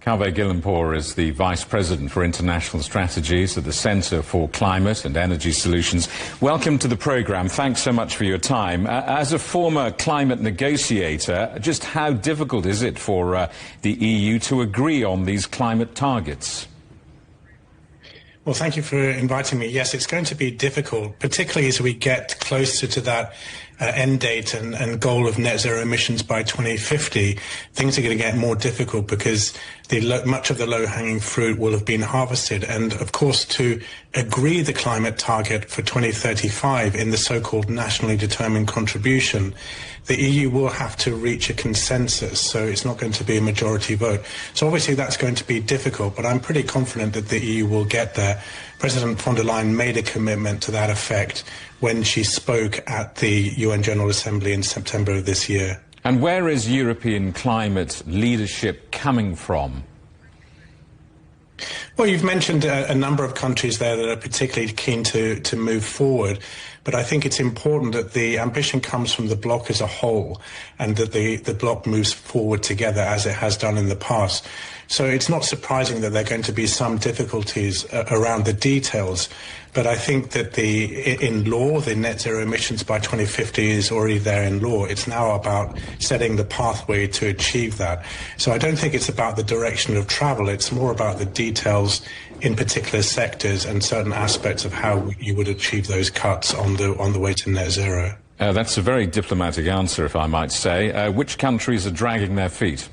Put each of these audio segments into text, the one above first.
Kaveh Guilanpour is the Vice President for International Strategies at the Centre for Climate and Energy Solutions. Welcome to the programme. Thanks so much for your time. As a former climate negotiator, just how difficult is it for the EU to agree on these climate targets? Well, thank you for inviting me. Yes, it's going to be difficult, particularly as we get closer to that end date and goal of net zero emissions by 2050. Things are going to get more difficult because much of the low-hanging fruit will have been harvested. And, of course, to agree the climate target for 2035 in the so-called nationally determined contribution, the EU will have to reach a consensus, so it's not going to be a majority vote. So obviously that's going to be difficult, but I'm pretty confident that the EU will get there. President von der Leyen made a commitment to that effect when she spoke at the UN General Assembly in September of this year. And where is European climate leadership coming from? Well, you've mentioned a number of countries there that are particularly keen to move forward, but I think it's important that the ambition comes from the bloc as a whole and that the bloc moves forward together as it has done in the past. So it's not surprising that there are going to be some difficulties around the details, but I think that in law, the net zero emissions by 2050 is already there in law. It's now about setting the pathway to achieve that. So I don't think it's about the direction of travel. It's more about the details in particular sectors and certain aspects of how you would achieve those cuts on the way to net zero. That's a very diplomatic answer, if I might say. Which countries are dragging their feet?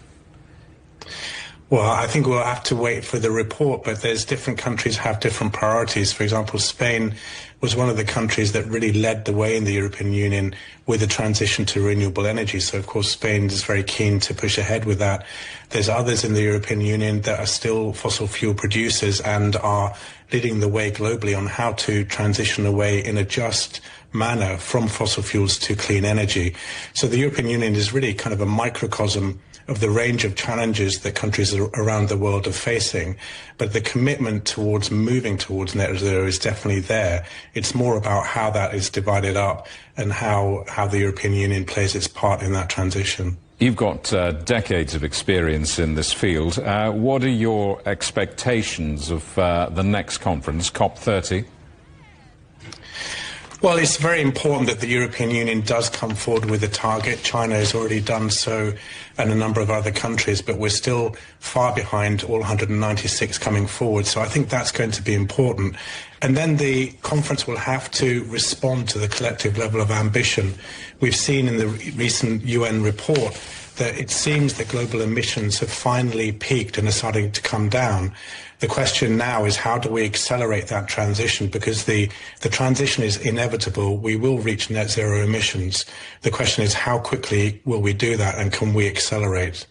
Well, I think we'll have to wait for the report, but there's different countries have different priorities. For example, Spain was one of the countries that really led the way in the European Union with the transition to renewable energy. So, of course, Spain is very keen to push ahead with that. There's others in the European Union that are still fossil fuel producers and are leading the way globally on how to transition away in a just manner from fossil fuels to clean energy. So the European Union is really kind of a microcosm of the range of challenges that countries around the world are facing. But the commitment towards moving towards net zero is definitely there. It's more about how that is divided up and how the European Union plays its part in that transition. You've got decades of experience in this field. What are your expectations of the next conference, COP30? Well, it's very important that the European Union does come forward with a target. China has already done so and a number of other countries, but we're still far behind all 196 coming forward. So I think that's going to be important. And then the conference will have to respond to the collective level of ambition. We've seen in the recent UN report that it seems that global emissions have finally peaked and are starting to come down. The question now is how do we accelerate that transition? Because the transition is inevitable. We will reach net zero emissions. The question is how quickly will we do that and can we accelerate?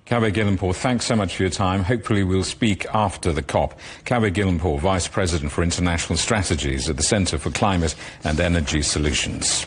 Kaveh Guilanpour, thanks so much for your time. Hopefully we'll speak after the COP. Kaveh Guilanpour, Vice President for International Strategies at the Centre for Climate and Energy Solutions.